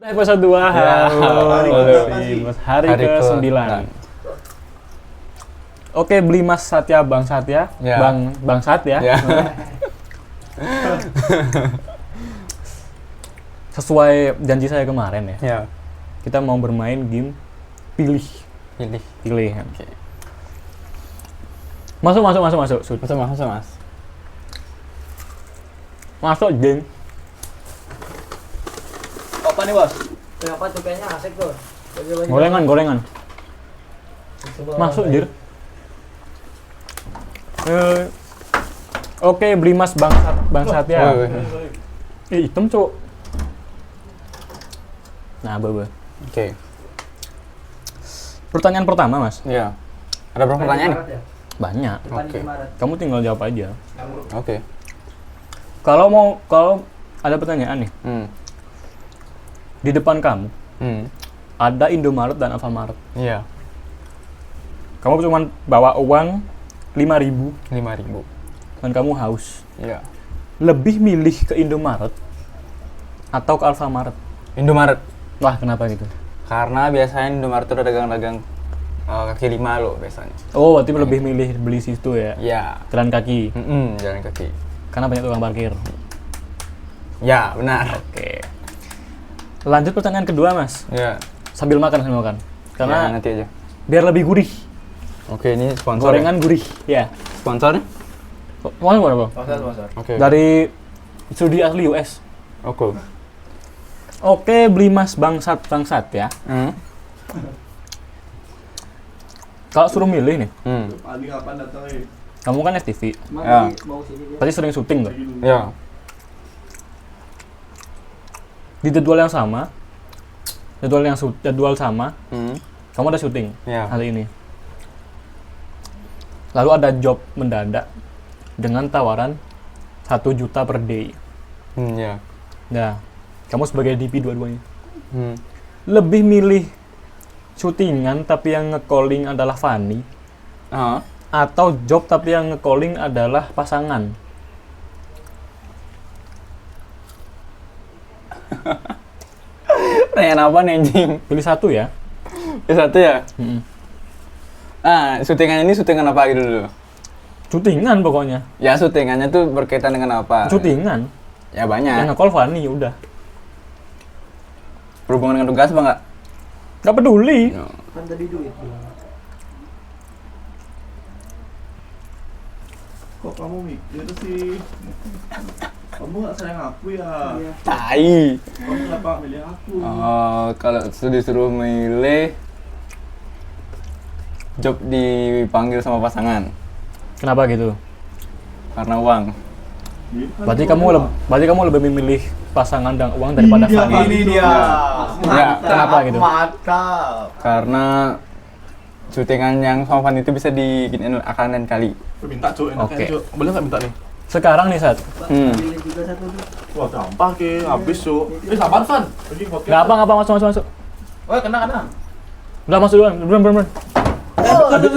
Episode 2, hari ke-9. Oke, beli Mas Satya, Bang Satya, Ya. Bang Satya. Ya. Sesuai janji saya kemarin ya, Ya. kita mau bermain game pilih. Pilih. Oke. Masuk. Sud. Masuk, Mas. Masuk game. Apa nih bos? Kenapa tuh kayaknya asik tuh? Gorengan. Masuk, Dir. Oke, beli Mas Bang Satya. Hitam, Cuk. Nah, Oke. Pertanyaan pertama, Mas. Ya. Ada berapa pertanyaan? Banyak. Oke. Kamu tinggal jawab aja. Oke. Kalau ada pertanyaan nih, di depan kamu ada Indomaret dan Alfamart. Iya. Kamu cuma bawa uang 5.000 5.000. dan kamu haus. Iya. Lebih milih ke Indomaret atau ke Alfamart? Indomaret. Wah, kenapa gitu? Karena biasanya Indomaret itu ada dagang-dagang kaki lima loh biasanya. Oh, berarti lebih milih beli situ ya? Iya. Jalan kaki. Jalan kaki. Karena banyak tukang parkir. Ya, benar. Oke. Lanjut pertanyaan kedua, Mas. Ya. Sambil makan. Karena Ya, nanti aja. biar lebih gurih. Oke, ini sponsor. Gorengan gurih. Ya. Sponsornya? Mana, Bang? Sponsor. Oke. Dari studi asli US. Oke. Oke, beli Mas Bangsat ya. Kalau suruh milih nih, Paling kapan datang kamu kan FTV, Ya. Mau sini dia. pasti sering syuting tuh. Ya. Di jadwal yang sama, jadwal sama, kamu ada syuting Ya. hari ini. Lalu ada job mendadak dengan tawaran 1 juta per day. Ya. Nah, kamu sebagai DP dua-duanya. Hmm. Lebih milih syutingan tapi yang nge-calling adalah Fanny, Ah. atau job tapi yang nge-calling adalah pasangan? Pertanyaan apa nih anjing? Pilih satu ya. Ya satu ya? Mm-mm. Syutingan ini syutingan apa gitu dulu? Syutingan pokoknya. Ya syutingannya tuh berkaitan dengan apa? Syutingan. Ya Yang banyak. nge-call Fanny udah. Berhubungan dengan tugas apa enggak? Gak peduli. Kan tadi duit. Kok kamu mikir sih? Kamu gak sayang aku ya? Iya. Tai. Kamu kenapa milih aku? Kalau disuruh milih job dipanggil sama pasangan Kenapa gitu? karena uang. Berarti kamu lebih memilih pasangan dan uang daripada Fanny. Ini dia. Ya, kenapa gitu? Mantap. Karena syutingan yang sama Fanny itu bisa diginiin akan lain kali. Minta Cuk, enaknya Oke. Cuk. Boleh nggak minta nih? Sekarang nih, Sat. Pilih juga satu tuh. Wah gampang ke, habis Cuk. Sabar Van. Pergi podcast. Gak apa, masuk. Wah kena. Udah masuk duluan, bener.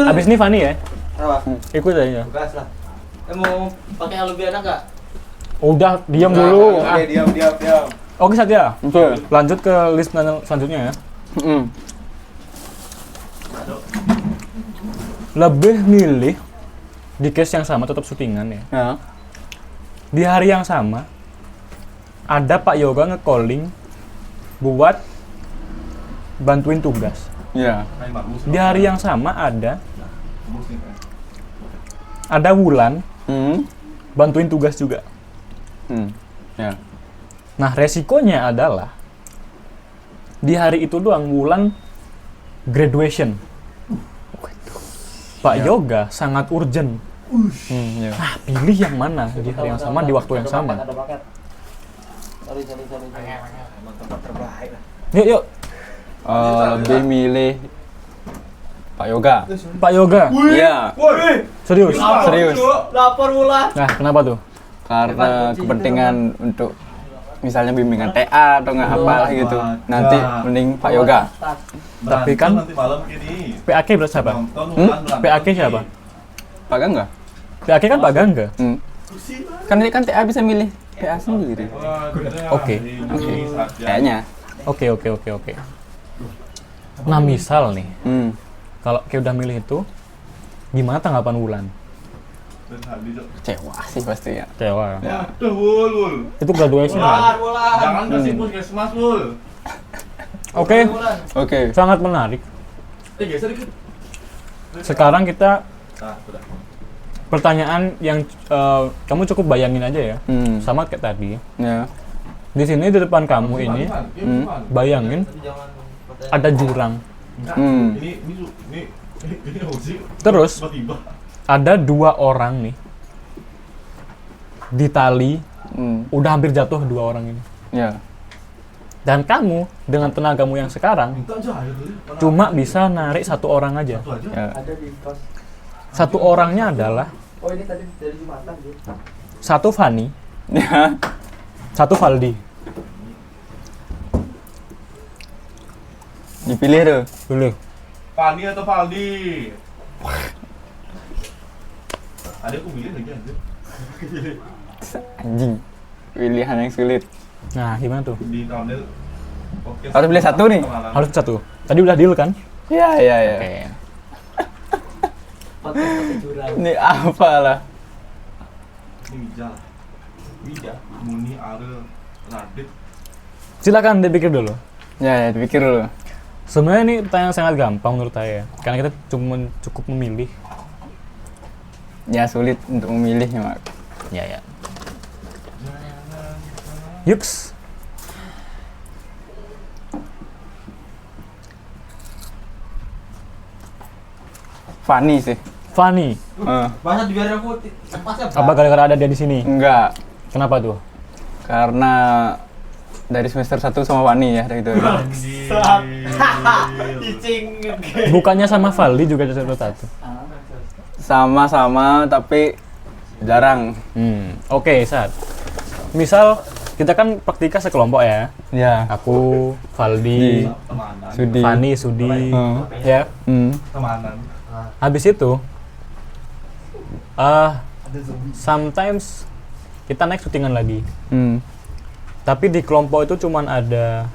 Abis ini Fanny ya? Apa? Ikut aja. Tugas lah. Mau pakai yang lebih enak nggak? Udah, diam dulu. Oke, diam. Oke, Satya. Oke. Lanjut ke list selanjutnya ya. Lebih milih di case yang sama tetap syutingan ya. Ya. Di hari yang sama ada Pak Yoga nge-calling buat bantuin tugas. Ya. Di hari yang sama ada Wulan bantuin tugas juga. Ya. Nah, resikonya adalah di hari itu doang Wulan graduation. Pak Yoga sangat urgent. Ya. Nah, pilih yang mana di hari yang sama, di waktu yang sama. Ada paket. Sorry. Emang tempat terbaik lah. Yuk. Lebih milih Pak Yoga. Pak Yoga. Iya. Woi. Serius. Lapor mula. Nah, kenapa tuh? Karena kepentingan untuk misalnya bimbingan TA atau nggak apalah gitu. Nanti mending Pak Yoga. Tapi kan nanti malam gini. PAK berarti siapa? PAK siapa? Pak Gangga? PAK kan Pak Gangga. Kan TA bisa milih PA sendiri. Oke. Kayaknya. Oke. Nah misal nih, Hmm. kalau kayak udah milih itu, gimana tanggapan Wulan? Dan Hadi Cok. Kecewa sih pasti ya. Kecewa. Ya. Aduh, Wul. Itu graduation kan? Jangan kasih puskesmas, Wul. Oke, Oke. sangat menarik. Geser dikit. Sekarang kita Nah, sudah. pertanyaan yang kamu cukup bayangin aja ya, Hmm. sama kayak tadi. Ya. Di sini di depan kamu ini, bayangin ada jurang. Hmm. Ini Uzi. Terus Tiba-tiba. ada 2 orang nih di tali, Hmm. udah hampir jatuh 2 orang ini. Ya. Dan kamu dengan tenagamu yang sekarang Minta aja air dulu. cuma bisa narik 1 orang aja. Satu aja. Ya. Ada di kos. 1 orangnya adalah Oh ini tadi dari Jumatan gitu. 1 Fani, Ya. 1 Valdi. Dipilih tuh. Boleh. Fani atau Valdi? Ada aku pilih lagi anjir. Anjing. Pilihan yang sulit. Nah, gimana tuh? Di thumbnail podcast. Harus pilih satu nih? Harus 1. Tadi udah deal kan? Ya, ya, ya. Oke. Pakai jurang. Ini apa lah? Ini Wija, Muni, Ariel, Radit. Silakan dipikir dulu. Ya, ya, dipikir dulu. Sebenarnya ini pertanyaan sangat gampang menurut saya, karena kita cuma cukup memilih. Ya, sulit untuk memilihnya, Mak. Ya. Yuks. Funny sih. Fani. Masa dibiarin aku pasnya Apa gara-gara ada dia di sini? Enggak. Kenapa tuh? Karena dari semester 1 sama Wani ya, dari itu. cicing. Bukannya sama Valdi juga ada satu. Sama-sama tapi jarang. Oke, Sat. Misal kita kan praktika sekelompok ya. Ya. Aku, Valdi, Temanan. Sudi. Fani, Sudi, ya. Temanan. Habis itu, sometimes kita naik syutingan lagi. Tapi di kelompok itu cuman ada,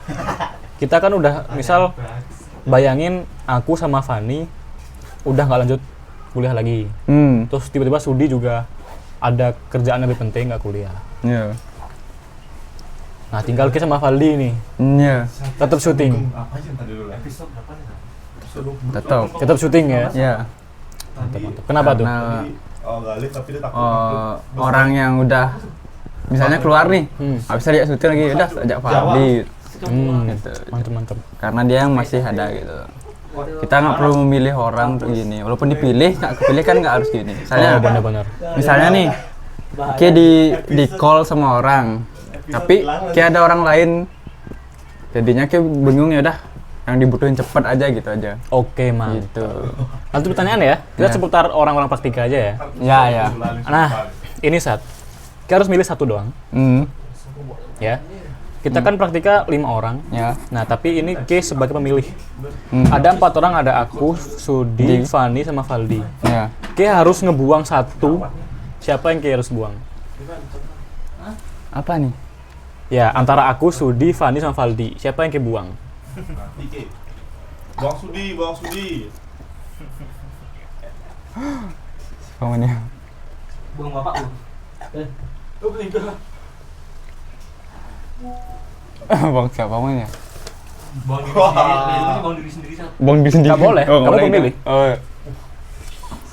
kita kan udah, misal bayangin aku sama Fani udah nggak lanjut kuliah lagi. Terus tiba-tiba Sudi juga ada kerjaan lebih penting, nggak kuliah. Iya. Nah tinggal kita sama Valdi nih, Iya. tetap syuting. Apa sih yang tadi dulu? Episode berapa nih? Tetap Syuting ya. ya. Mantap. Kenapa tuh? Karena Oh, galih tapi dia takut. orang yang udah misalnya keluar nih, habis dia syuting lagi, udah ajak Fadli gitu. Mantap. Karena dia yang masih ada gitu. Kita nggak perlu memilih orang untuk gini. Walaupun dipilih, nggak kepilih kan nggak harus gini. Misalnya, Benar-benar. misalnya nih, kayak di call sama orang, tapi kayak ada orang lain, jadinya kayak bingung ya udah, yang dibutuhin cepat aja gitu aja. Oke, mantap. Gitu. Nanti pertanyaan ya, kita Ya. seputar orang-orang praktika aja ya. Ya. Nah, ini Sat, kita harus milih 1 doang, ya. Kita kan praktika 5 orang. Ya. Nah, tapi ini K sebagai pemilih. Ada 4 orang, ada aku, Sudi, Fani, sama Valdi. Ya. K harus ngebuang 1. Siapa yang K harus buang? Apa nih? Ya, antara aku, Sudi, Fani, sama Valdi. Siapa yang K buang? Nanti ke. Buang Sudi. Pamannya. Buang bapak lu. Bang siapa pamannya? Buang diri sendiri. Bang diri sendiri. Nggak boleh, Oh, kamu boleh, pemilih. gitu. Oh. Iya.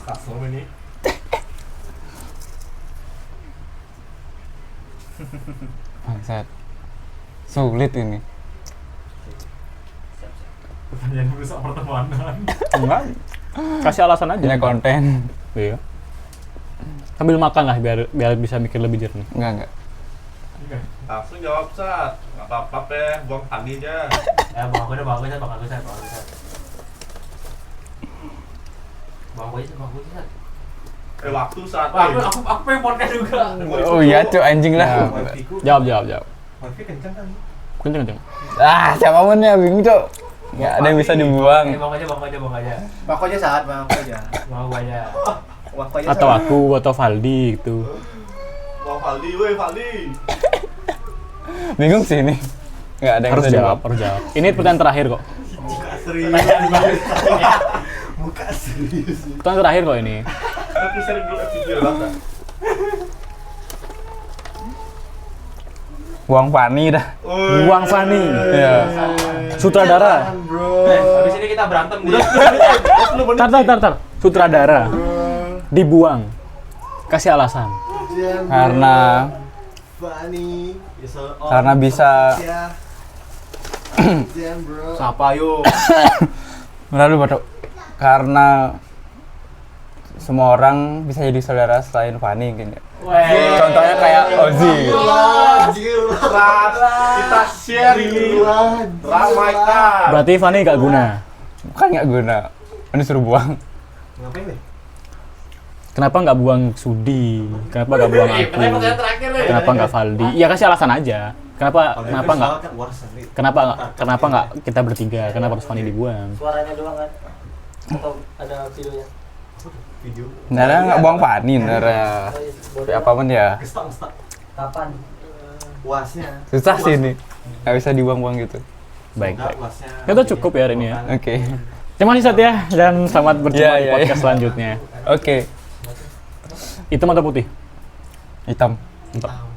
Kasar ini. Bangsat. Sulit ini. Pertanyaan rusak pertemanan. Enggak. Kasih alasan aja. Punya konten. Iya. Sambil makan lah biar bisa mikir lebih jernih. Enggak. Langsung jawab, Sat. Nggak apa-apa, Peh. Buang Fani aja. Buang aku Buang aku. Waktu saat. Aku pengen podcast juga. Oh iya tuh anjing lah. Jawab. Wifi kenceng kan? Kenceng. Ah, siapa pamannya bingung, Cok. Enggak ada yang bisa dibuang. Buang aja. Bako aja saat bako aja. Buang aja. Bako aja. Atau aku atau Valdi gitu. Buang Valdi, woi Valdi. Bingung sih ini. Nggak ada yang Harus bisa jawab, harus jawab. Ini pertanyaan terakhir kok. Serius. Muka serius. Pertanyaan terakhir kok ini. Tapi sering dulu video lah. Buang Fani dah. Buang Fani. Iya. Sutradara. Bro. Habis ini kita berantem di. Tar. Sutradara. Dibuang. Kasih alasan. Karena Funny. karena bisa Jam bro. Siapa yuk? lalu batuk. Karena semua orang bisa jadi saudara selain Fani mungkin ya. Contohnya kayak Ozzy. Kita share ini. Ramaikan. Berarti Fani gak guna. Bukan nggak guna. Ini suruh buang. Ngapain nih? Kenapa nggak buang Sudi? Kenapa nggak buang aku? Kenapa nggak Valdi? Ya kasih alasan aja. Kenapa nggak kita bertiga? Kenapa harus Fani dibuang? Suaranya doang kan? Atau ada videonya? Nara nggak buang Fani, Nara. Tapi apa pun ya. Kapan? Puasnya. Susah sih ini. Nggak bisa dibuang-buang gitu. Baik. Itu cukup ya hari ini ya. Oke. Terima kasih Satya dan selamat berjumpa Ya, di ya, podcast ya. selanjutnya. Oke. Hitam atau putih? Hitam. Hitam.